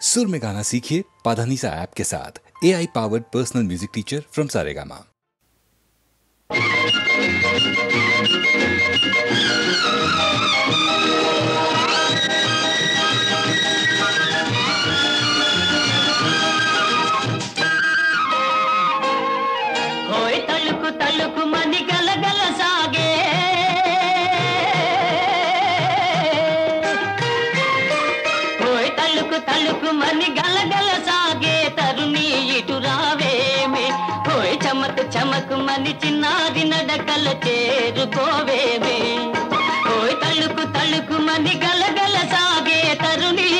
सुर में गाना सीखिए पाधानीसा ऐप के साथ। AI powered personal music teacher from Saregama. होय तलुकु तलुकु मनी गल गल सागे होय तलुकु तलुकु मनी गल गल सागे तरुणी इटु रावेमे होय चमक चमक मनी चिन्नारी नडकल చేరుకోవేమే होय तलुकु तलुकु मनी गल गल सागे तरुणी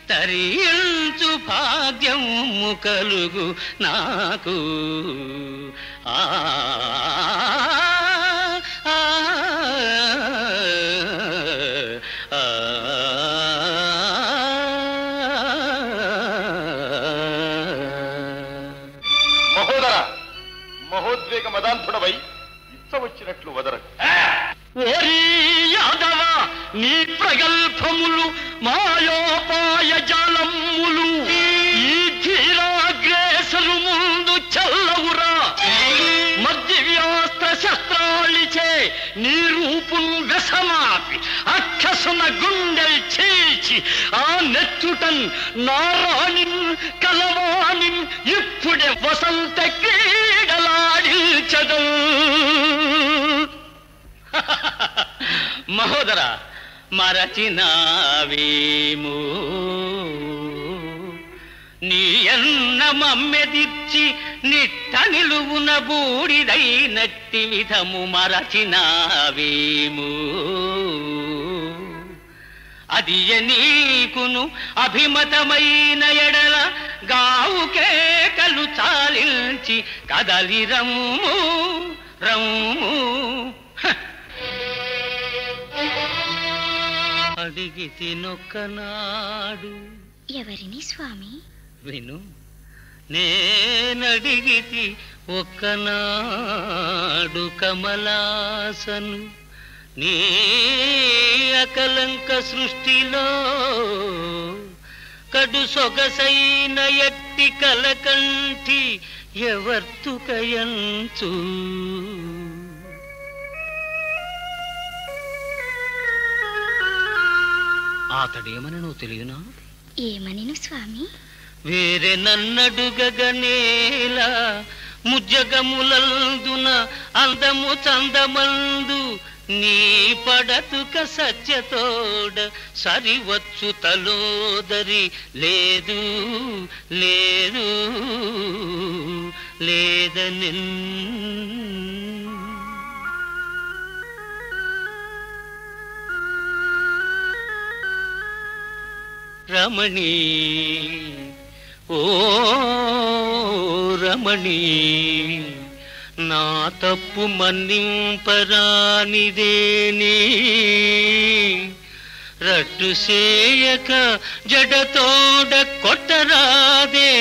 తరించు భాగ్యము కలుగు నాకు ఆ మహోదర మహోద్వేగ మదాంధుడవై ఇచ్చవచ్చినట్లు వదరకు. ఓరి యాదవ నీ ప్రగల్భములు మాయోపాయ జాలములు ఈ ధీరాగ్రేసరు ముందు చల్లవురా. మధ్యవ్యాస్త్ర శస్త్రాలిచే నీ రూపును వెసమాపి అక్కసున గుండెల్ చీల్చి ఆ నెచ్చుటన్ నారాణిన్ కలవాణిన్ ఇప్పుడే వసంత క్రీడలాడించదు. మహోదర మరచినావేమో నీ అన్న మమ్మెదిర్చి నిట్ట నిలువున బూడిదైనట్టి విధము మరచినావేమో అది నీకును అభిమతమైన ఎడల గావు కేకలు చాలించి కదలి రమ్ము రమ్ము. అడిగి తినొక్కనాడు. ఎవరిని స్వామి? విను, నేనడిగితి ఒక్కనాడు కమలాసను నీ అకలంక సృష్టిలో కడు సొగసైన ఎట్టి కలకంఠి ఎవర్తుకయంచు. అతడేమనో తెలియనా? ఏమనిను స్వామి? వేరే నన్నడుగగనేలా ముజ్జగములందున అందము చందమందు నీ పడతుక సత్యతోడ సరివచ్చు తలోదరి లేదు లేదు లేదనిన్. రమణీ ఓ రమణీ, నా తప్పు మన్నింపరానిదేని రట్టు సేయక జడతోడ కొట్టరాదే.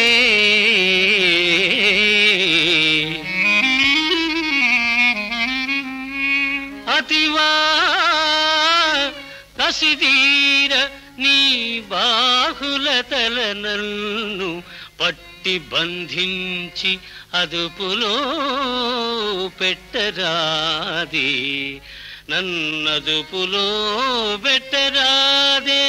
అతివా కసిదీర నీ బాహుల తల నన్ను పట్టి బంధించి అదుపులో పెట్టరాదే, నన్నదుపులో పెట్టరాదే.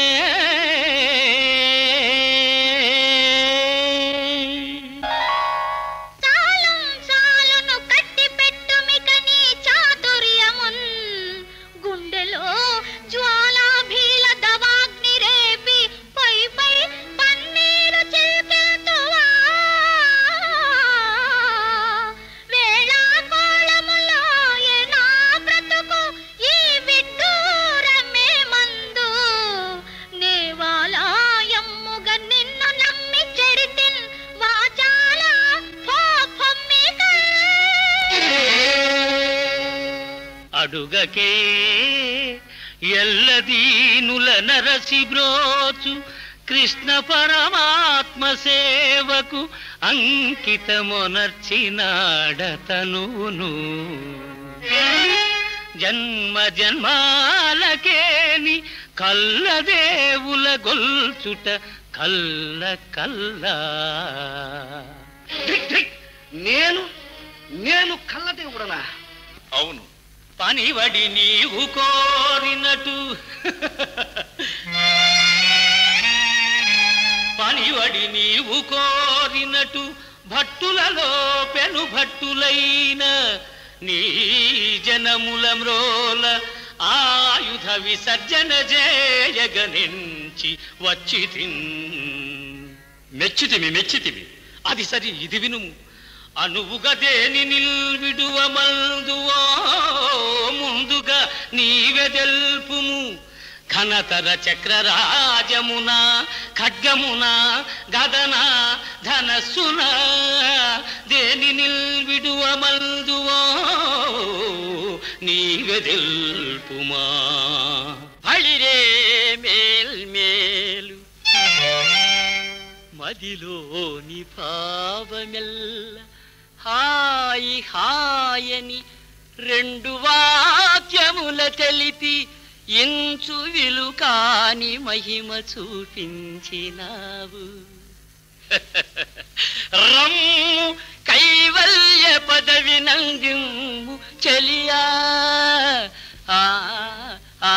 అడుగకే ఎల్లదీనుల నరసి బ్రోచు కృష్ణ పరమాత్మ సేవకు అంకితమొనర్చినాడతనును. జన్మ జన్మాలకేని కల్లదేవుల గొల్చుట కల్ల కల్లా. నేను కల్లదేవుడనా? అవును. పనివడి నీవు కోరినట్టు పనివడి నీవు కోరినట్టు భట్టులలో పెను భట్టులైన నీ జనముల మ్రోల ఆయుధ విసర్జన చేయగనించి వచ్చితిన్. మెచ్చితిమి. అది సరి, ఇది వినుము. అనువుగా దేని నిల్విడువమందువో ముందుగా నీవే తెలుపుము. ఘనతర చక్రరాజమున ఖడ్గమున గదన ధనస్సున దేని నిల్విడువమందువో నీవే తెలుపుమా. బళిరే మేల్మేలు మదిలోని భావమెల్ల హాయి హాయని రెండు వాక్యముల తెలిపి ఇంచు విలుకాని మహిమ చూపించినావు. రమ్ము కైవల్య పదవి నందిము చెలియా. ఆ ఆ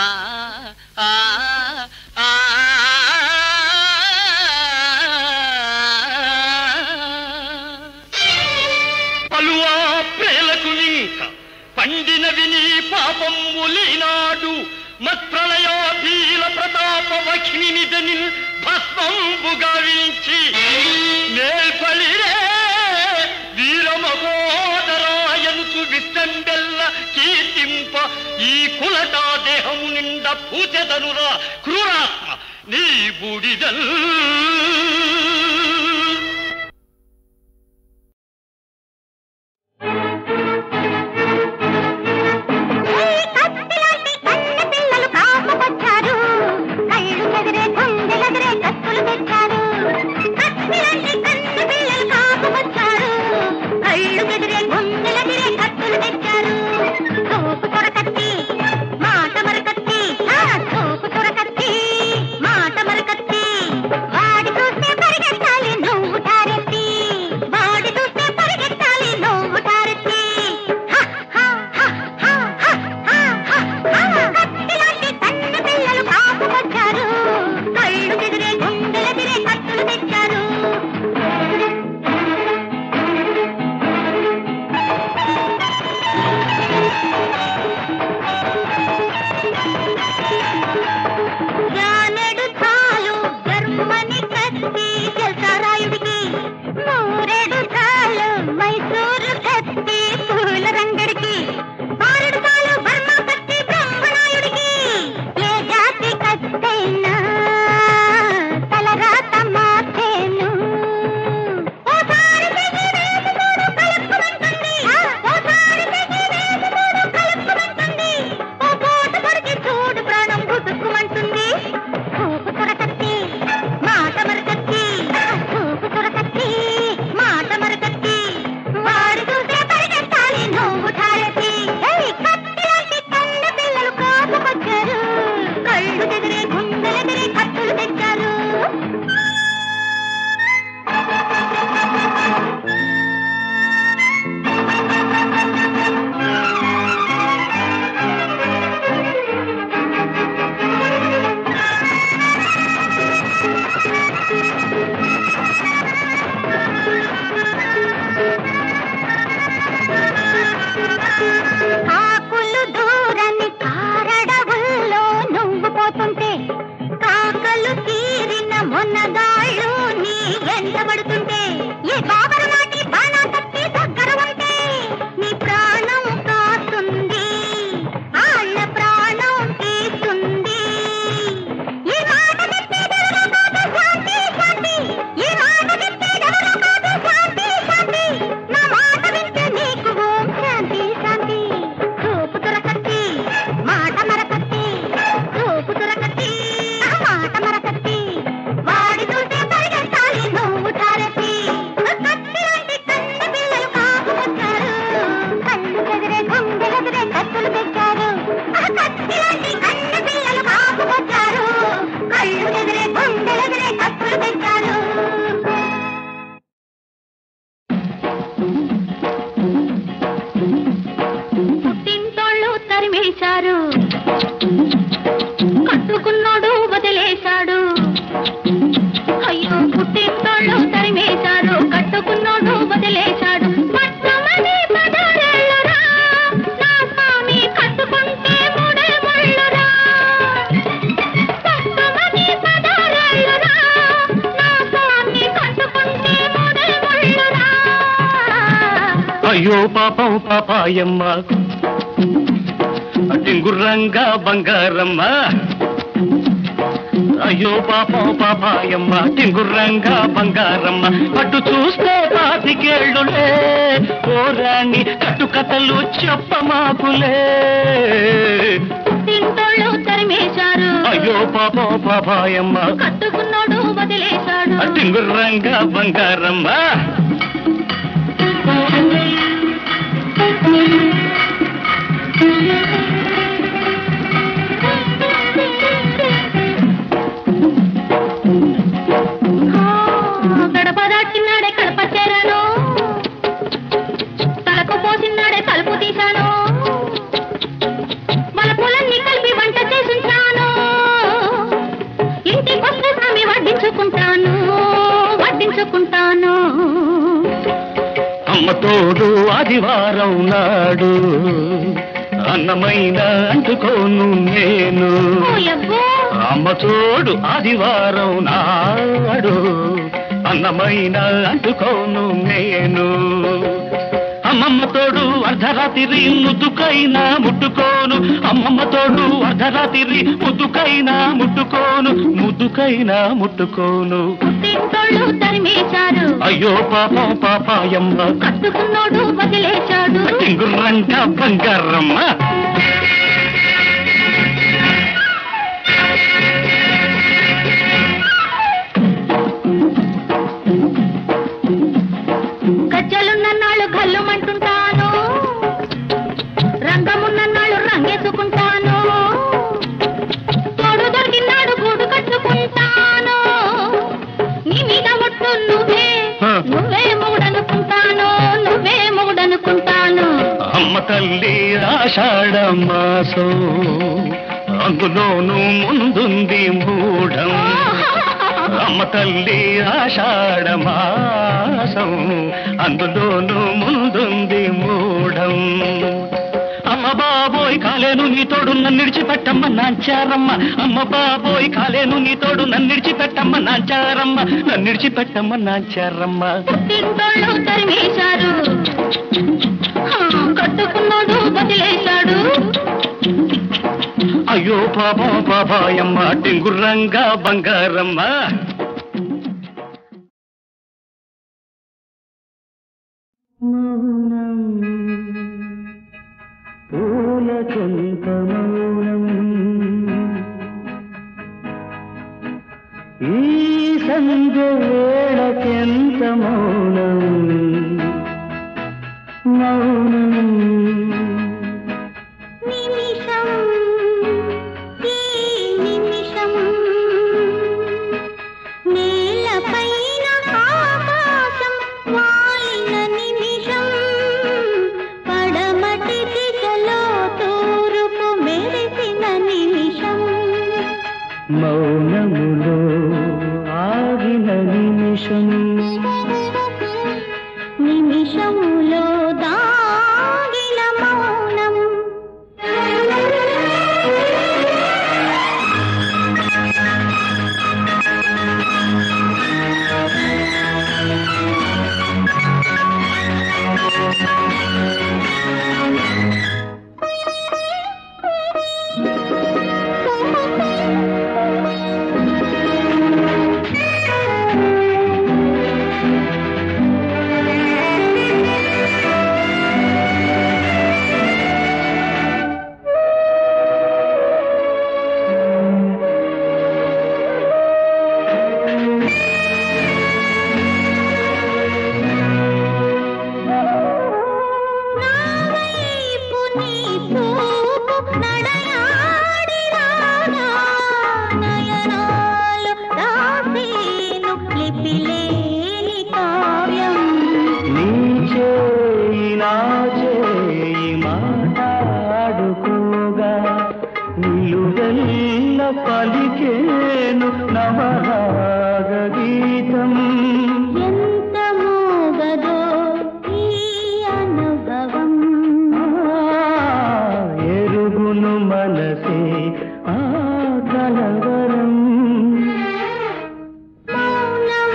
ఆ ఆ పండినవి నీ పాపంబులీనాడు మత్ప్రళయాధీల ప్రతాప వఖ్నినిదని భస్మంబు గావించి మేల్పలిరే వీరమగోదరాయనుచు విస్తంబెల్ల కీర్తింప ఈ కులటా దేహము నిండా పూచెదనురా క్రూరాత్మ నీ బూడిదల్. అయ్యో పాపం పాపాయమ్మ టింగుర్రంగా బంగారమ్మ. అయ్యో పాపం పాపాయమ్మ టింగుర్రంగా బంగారమ్మ. పట్టు చూస్తే పాతికేళ్ళులే ఓరాణి కట్టుకథలు చెప్పమాకులే. తింటోళ్ళు తరిమేశారు అయ్యో పాపం పాపాయమ్మ. కట్టుకున్నాడు వదిలేశాడు టింగుర్రంగా బంగారమ్మ. గడప దాటినాడే కడప చేరాను, తలకు పోసినాడే తలుపు తీశాను, వాళ్ళ పొలాన్ని కలిపి వంట చేసుంటాను, ఇంటికొస్తే స్వామి వడ్డించుకుంటాను వడ్డించుకుంటాను. అమ్మ తోడు ఆదివారం నాడు అన్నమైన అంటుకోను నేను. అమ్మ తోడు ఆదివారం నాడు అన్నమైన అంటుకోను నేను. అమ్మమ్మ తోడు అర్ధరాత్రి ముద్దుకైనా ముట్టుకోను, అమ్మమ్మ తోడు అర్ధరాత్రి ముద్దుకైనా ముట్టుకోను, ముద్దుకైనా ముట్టుకోను. పుట్టింటోళ్ళు తరిమేశారు, అయ్యో పాపం పాపాయమ్మ, కట్టుకున్నోడు వదిలేశాడు. టింగుర్రంట బంగారమ్మ. గజ్జలున్నన్నాళ్ళు గల్లుమంటుంటాను, రంగమున్నన్నాళ్ళు రంగేసుకుంటాను, తోడు దొరికినాడు గూడు కట్టుకుంటాను. నీ మీద ఒట్టు నువ్వే నువ్వే మొగుడనుకుంటాను, నువ్వే మొగుడనుకుంటాను. అమ్మ తల్లి ఆషాఢ మాసం, అందులోనూ ముందుంది మూఢం. అమ్మ తల్లి ఆషాఢ మాసం, అందులోనూ ముందుంది మూఢం. అమ్మ బాబోయ్ కాలేను నీ తోడు నన్ను విడిచిపెట్టమ్మ నాంచారమ్మ, అమ్మ బాబోయ్ కాలేను నీ తోడు నన్ను విడిచిపెట్టమ్మ నాంచారమ్మ, నన్ను విడిచిపెట్టమ్మ నాంచారమ్మ. పుట్టింటోళ్ళు తరిమేశారు, కట్టుకున్నాడు వదిలేశాడు. అయ్యో పాపం పాపాయమ్మ, టింగుర్రంగా బంగారమ్మ. మౌనం పూలకంత మౌనం, ఈ సంధ్య వేళకెంత మౌనం, మౌనం. నిమిషం ఈ నిమిషం నేలపైన ఆకాశం వాలిన నిమిషం, పడమటి దిశలో తూర్పు మెరిసిన నిమిషం. మౌనములో ఆగిన నిమిషం, నిమిషములో దాగిన మౌనం. పలికేను నవరాగ గీతం. ఎంత మోగదో ఈ అనుభవం, ఎరుగును మనసే ఆ కలవరం. మౌనం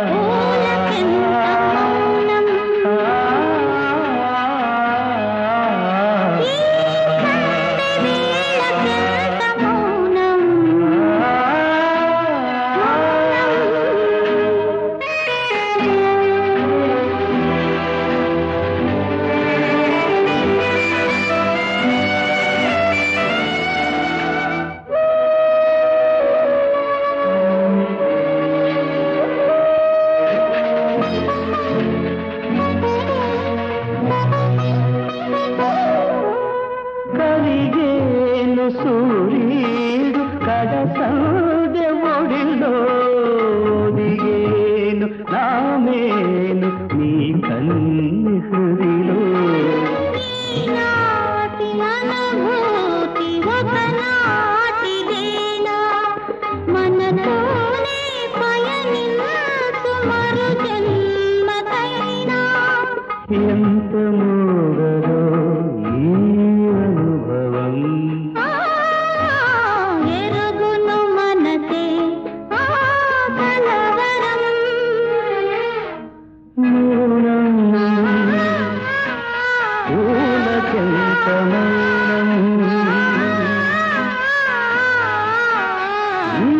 పూలకెంత మౌనం, కలిగేను సూర్యుడు కడసాదే ఒడిలో, దిగేను నామేను నీ కన్ని హృదిలో. ఈనాటి అనుభూతి ఒకనాటిదేనా, మనతోనే పయనించు మరు జన్మకైనా. ఎంత మూగదో ఈ అనుభవం, ఎరుగును మనసే ఆ కలవరం. మౌనం మౌనం ఈ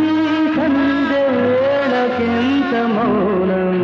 సంధ్య వేళకెంత మౌనం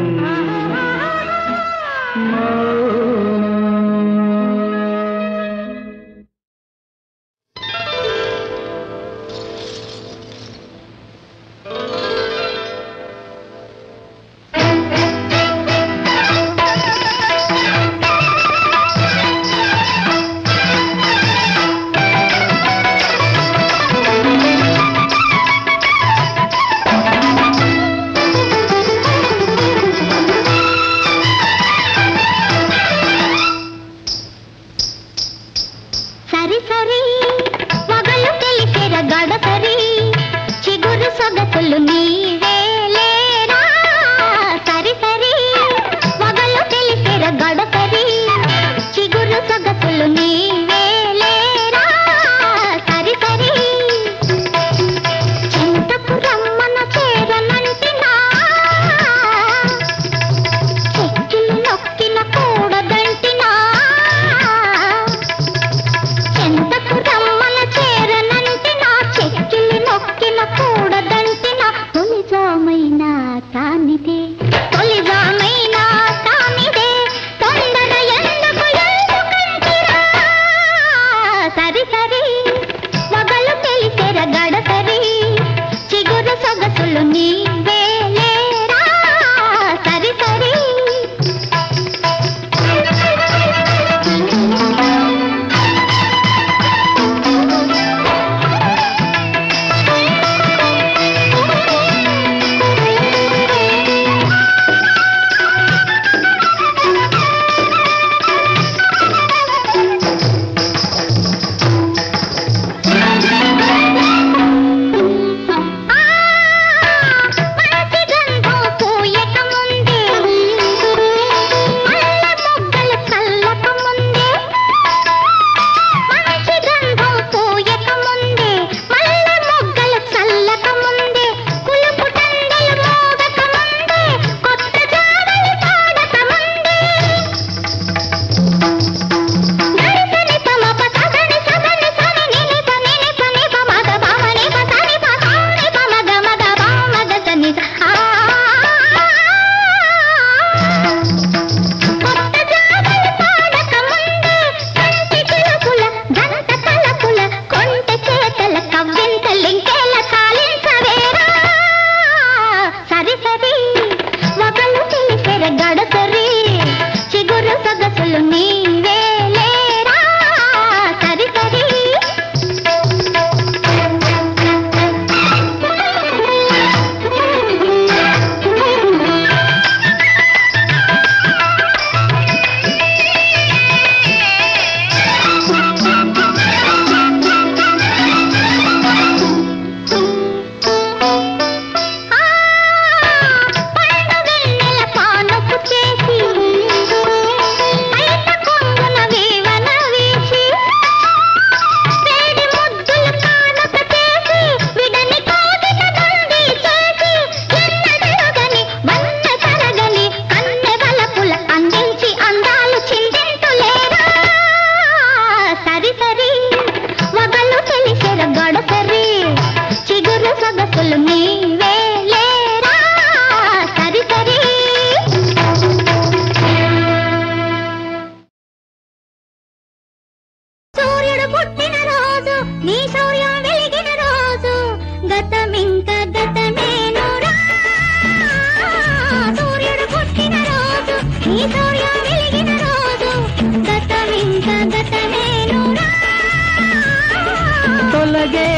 తొలగే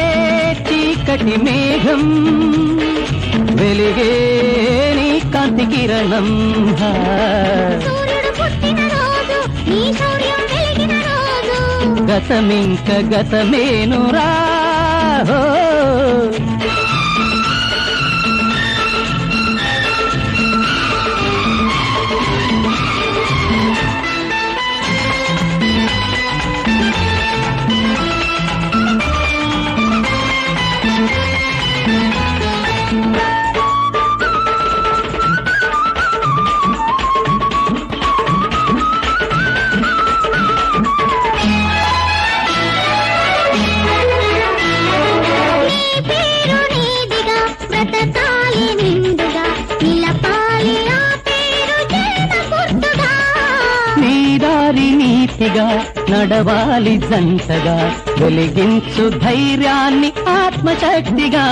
చీకటి మేఘం వెలిగే నీ కాంతి కిరణం గతమింక గతమేనురా దారి నీతిగా నడవాలి జంటగా వెలిగించు ధైర్యాన్ని ఆత్మశక్తిగా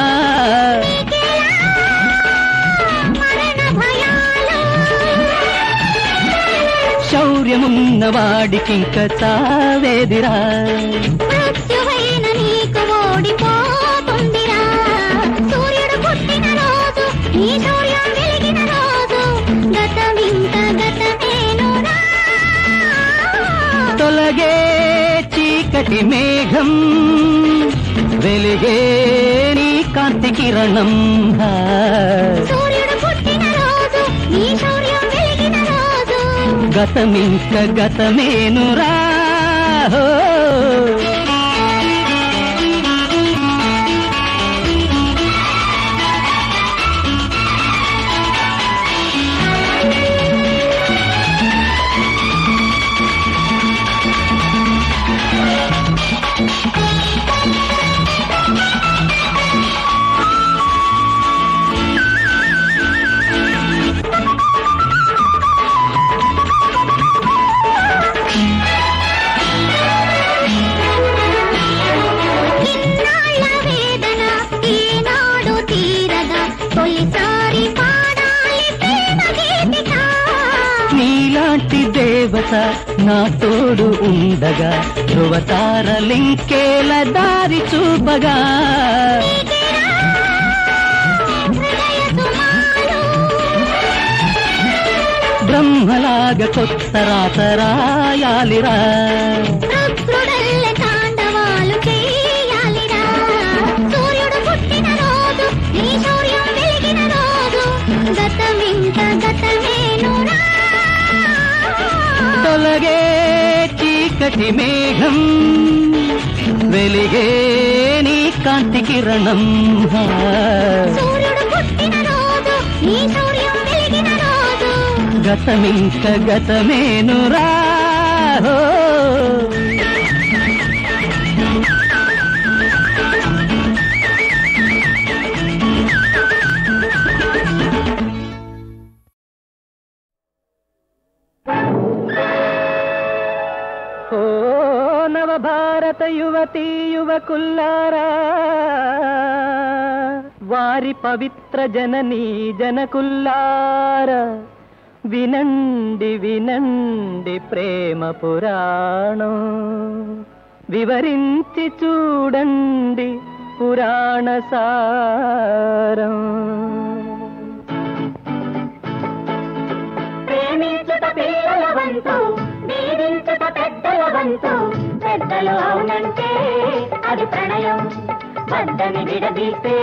శౌర్యమున్న వాడికింక చావేదిరా మృత్యువైన నీకు ఓడిపోతుందిరా సూర్యుడు పుట్టిన రోజు ఈ సూర్యం వెలిగిన రోజు గతమింక గతమేనురా తొలగే చీకటి మేఘం వెలిగే నీ కాంతి కిరణం సూర్యుడు పుట్టిన రోజు ఈ సూర్యం వెలిగిన రోజు గతమింక గతమేనురా నీలాంటి దేవత నా తోడు ఉండగా ధృవతారలింకేల దారి చూపగా బ్రహ్మలాగా కొత్త రాత రాయాలిరా తాండవాలు చేయాలిరా సూర్యుడు పుట్టిన రోజు ఈ సూర్యం వెలిగిన రోజు గతమింక గతమేనురా తొలగే చీకటి మేఘం వెలిగే నీ కాంతి కిరణం సూర్యుడు పుట్టిన రోజు ఈ సూర్యం వెలిగిన రోజు గతమింక గతమేనురా నవభారత యువతీ యువకుల్లారా వారి పవిత్ర జననీ జనకుల్లారా వినండి వినండి ప్రేమ పురాణం వివరించి చూడండి పురాణ సారం ప్రేమించుట పిల్లల వంతు దీవించుట పెద్దల వంతు పెద్దలు అవునంటే అది ప్రణయం వద్దని విడదీస్తే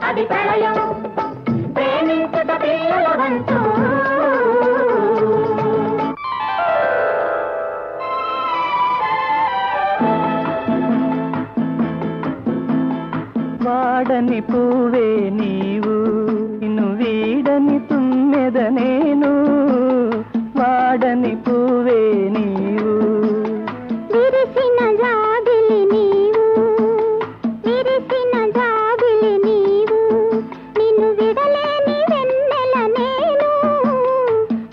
అది ప్రళయం ప్రేమించుట పిల్లల వంతు వాడని పువ్వే నీవు నిన్ను వీడని తుమ్మెద నేను వాడని పువ్వే నీవు విరిసిన జాబిలి నీవు విరిసిన జాబిలి నీవు నిన్ను విడలేని వెన్నెల నేను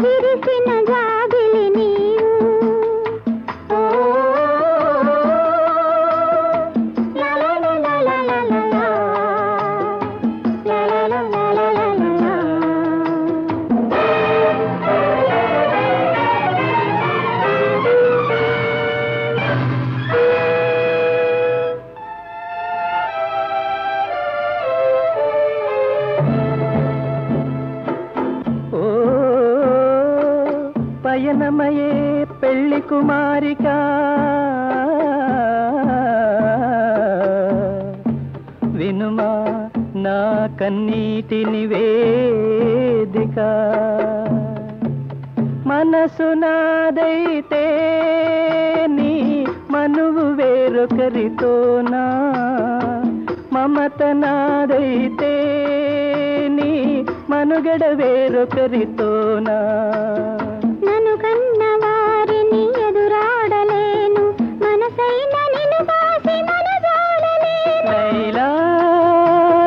విరిసిన జాబిలి నీవు పయనమయే పెళ్లి కుమారిక వినుమా నా కన్నీటి నివేదిక మనసు నాదైతే నీ మనువు వేరొకరితోనా మమత నాదైతే నీ మనుగడ వేరొకరితోనా నన్ను కన్న వారిని ఎదురాడలేను మనసైన నిన్ను కాసి మనజాడలేను లైలా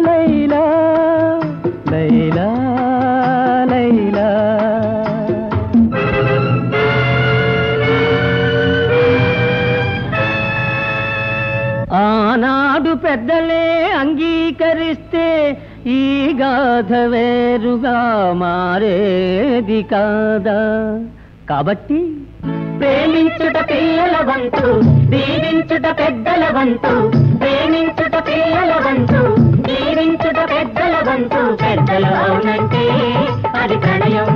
లైలా లైలా లైలా విడదీస్తే ఈ గాథ వేరుగా మారేది కాదా? కాబట్టి ప్రేమించుట పిల్లల వంతు, దీవించుట పెద్దల వంతు. ప్రేమించుట పిల్లల వంతు, దీవించుట పెద్దల వంతు. పెద్దలు అవునంటే అది ప్రణయం,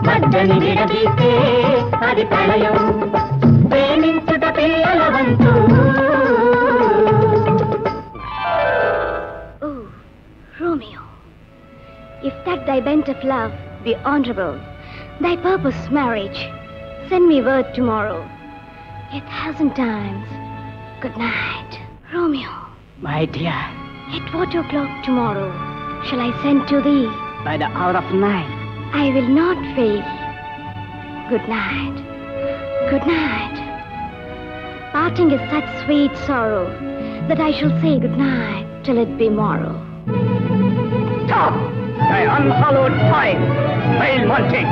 మధ్యని విడదీస్తే అది ప్రళయం. ప్రేమించుట పిల్లల వంతు. Oh, Romeo, if that thy bent of love be honorable, thy purpose marriage, send me word tomorrow, 1,000 times. Good night, Romeo. My dear, At what o'clock tomorrow shall I send to thee? by the hour of 9. I will not fail. Good night. Good night. Parting is such sweet sorrow that I shall say good night till it be morrow. Stop! Thy unhallowed toil, vile wanting.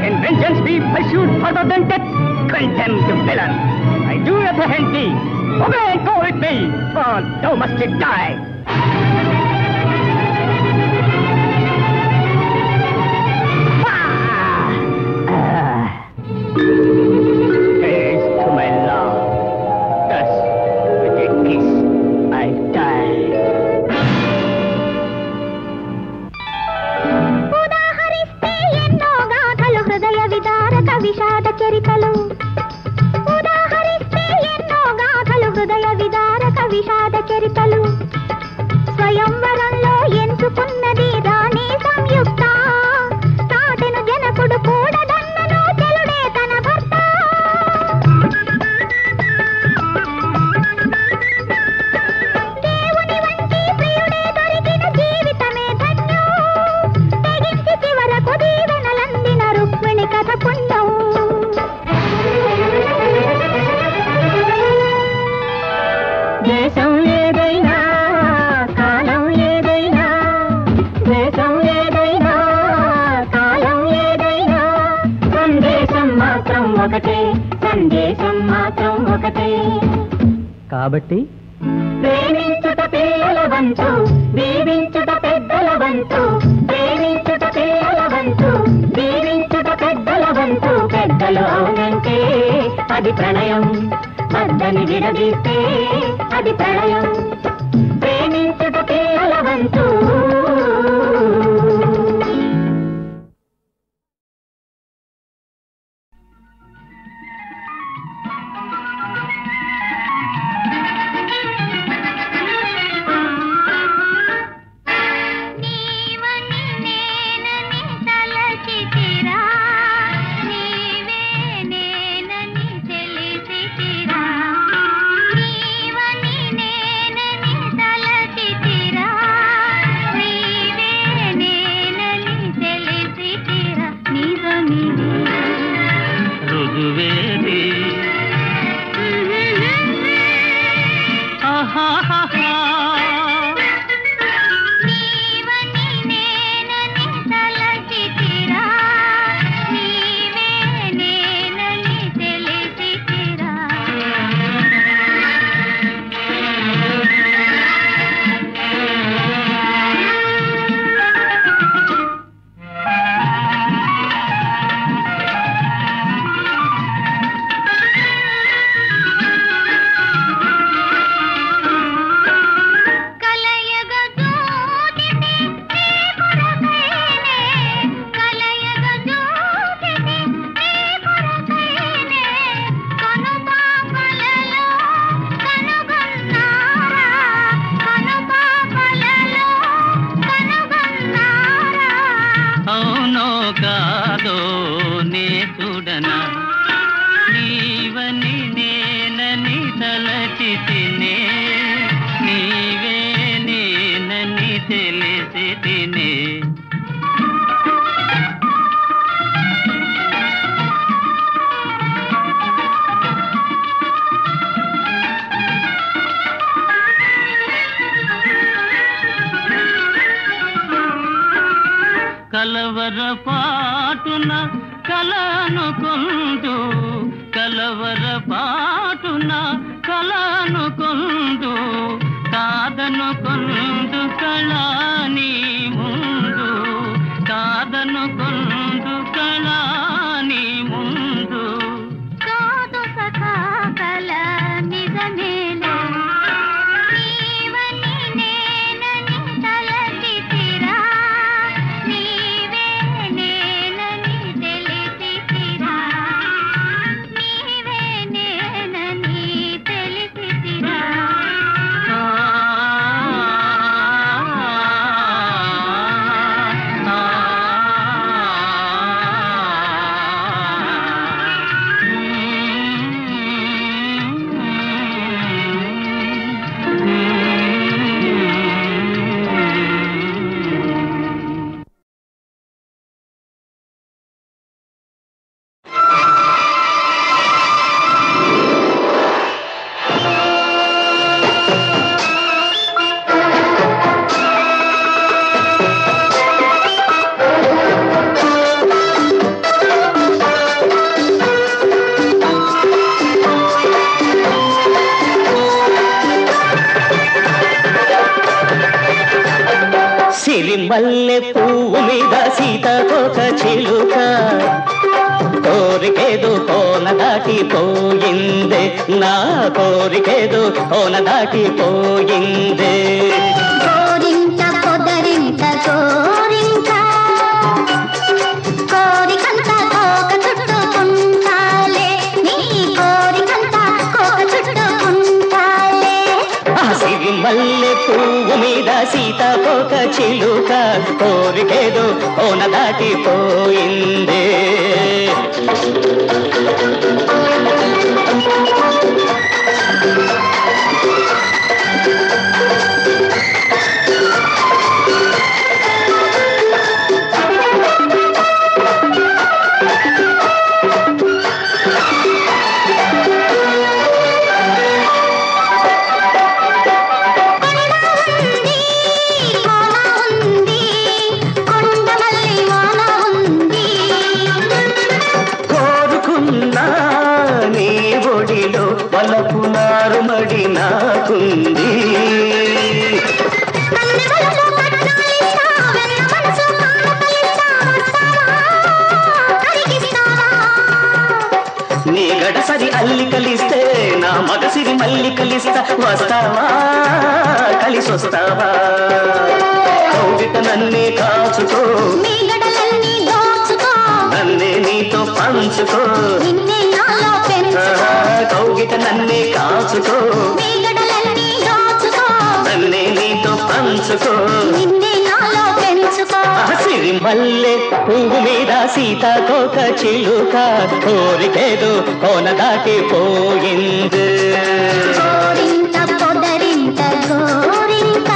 Can vengeance be pursued further than death? Condemned villain, I do apprehend thee. Obey and go with me, or thou must die. Haste to my love. Thus, with a kiss, I die. ఉదాహరిస్తే ఎన్నో గాథలు హృదయ విదారక విషాద చరితలు. ఉదాహరిస్తే ఎన్నో గాథలు హృదయ విదారక విషాద చరితలు. స్వయంవరంలో ఎంచుకున్నది రాణి సంయుక్త. తాటెను జనకుడు కూడదన్నను చెలుడే తన భర్త. దేవుని వంటి ప్రియుడే దొరికిన జీవితమే ధన్యం. తెగించి చివరకు దీవెనలందిన రుక్మిణి కథ పుణ్యం. దేశం ఏదైనా, కాలం ఏదైనా, దేశం ఏదైనా, కాలం ఏదైనా, సందేశం మాత్రం ఒకటే, సందేశం మాత్రం ఒకటే. కాబట్టి ప్రేమించుట పిల్లల వంతు, దీవించుట పెద్దల వంతు. ప్రేమించుట పిల్లల వంతు, దీవించుట పెద్దల వంతు. పెద్దలు అవునంటే అది ప్రణయం, మద్దని విడదీస్తే అది ప్రళయం. ప్రేమించుట పిల్లల వంతు. నీవని నేనని తలచితిరా, నీవే నేనని తెలిసితిరా. నీవని నేనని తలచితిరా, నీవే నేనని తెలిసితిరా. నిజమిది రుజువేది నీవని నేనని తలచితిరా, నీవే నేనని తెలిసితిరా. కలయగ జోటిని నీ కొరకైనే, కలయగ జోటిని నీ కొరకైనే. కనుపాపలలో కనుగొన్నారా, కనుపాపలలో కనుగొన్నారా. అవునో కాదో నే చూడనా, నీవని నేనని తలచితినే, నీవే నేనని తెలిసితినే. కలవరపాటున కలనుకొందు, కలవరపాటున కలనుకొందు. కాదనుకొందు కళా నీ ముందు కాదనుకొందు కళా నీ ముందు కాదు సఖా కల నిజమేలే నీవని నేనని తలచితిరా నీవే నేనని తెలిసితిరా నీవే నేనని తెలిసితిరా మల్లె పువ్వు మీద సీతకొక చిలుక కోరికేదో కోన దాటిపోయిందే నా కోరికేదో కోన దాటిపోయిందే కోరింత పొదరింత కోరింత కోరికంత కోక చుట్టుకుంటాలే నీ కోరికంత కోక చుట్టుకుంటాలే ఆ సిరి మల్లె పువ్వు మీద సీతకొక చిలుక కోరికేదో కోన దాటిపోయిందే వలపు నారుమడి నాకుంది నీ గడసరి అల్లి కలిస్తే నా మగసిరి మల్లి కలిస్తా వస్తావా కలిసొస్తావా కౌగిట నన్నే కాచుకో నన్నే నీతో పంచుకో కౌగిట నన్నే కాచుకో నన్నే నీతో పంచుకో సిరి మల్లె పువ్వు మీద సీతకొక చిలుక కోరికేదో కోన దాటిపోయింది పొదరింత గోరింత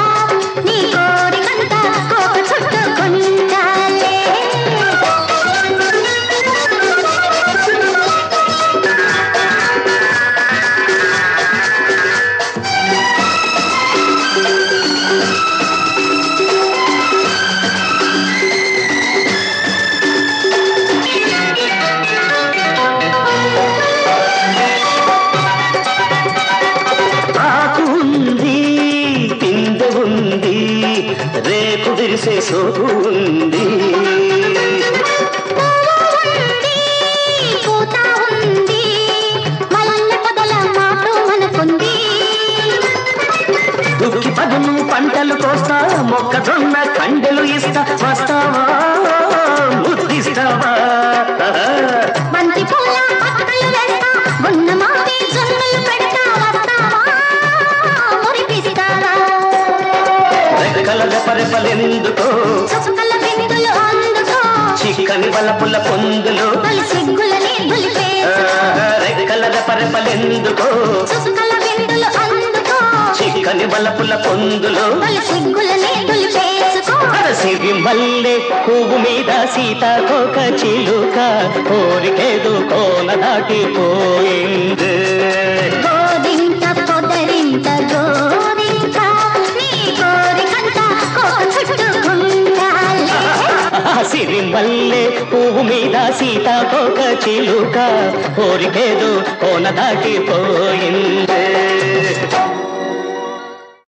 నీ కోరికంత కోక చుట్టుకుంటాలే రేపు విరిసే సోపు ఉంది దుక్కి పదును పంటలు కోస్తా మొక్కజొన్న కండెలు ఇస్తా వస్తావా ముద్దిస్తావా బంతి పూల పక్కలు వేస్తా ఉన్న మావి జొన్నలు పెడతా వస్తావా మురిపిస్తావా రెక్కల రెపరెపలెందుకో చుక్కల బిందులు అందుకో చిక్కని వలపుల పొందులు సిగ్గులని రెక్కల రెపరెపలెందుకో చుక్కల బిందులు అందుకో చిక్కని వలపుల పొందులు సిగ్గులని సిరి మల్లె పువ్వు మీద సీతకొక చిలుక కోరికేదో కోన దాటిపోయింది గోరింత పొదరింత గోరింత నీ కోరికంత కోక చుట్టుకుంటాలే సిరి మల్లె పువ్వు మీద సీతకొక చిలుక కోరికేదో కోన దాటిపోయింది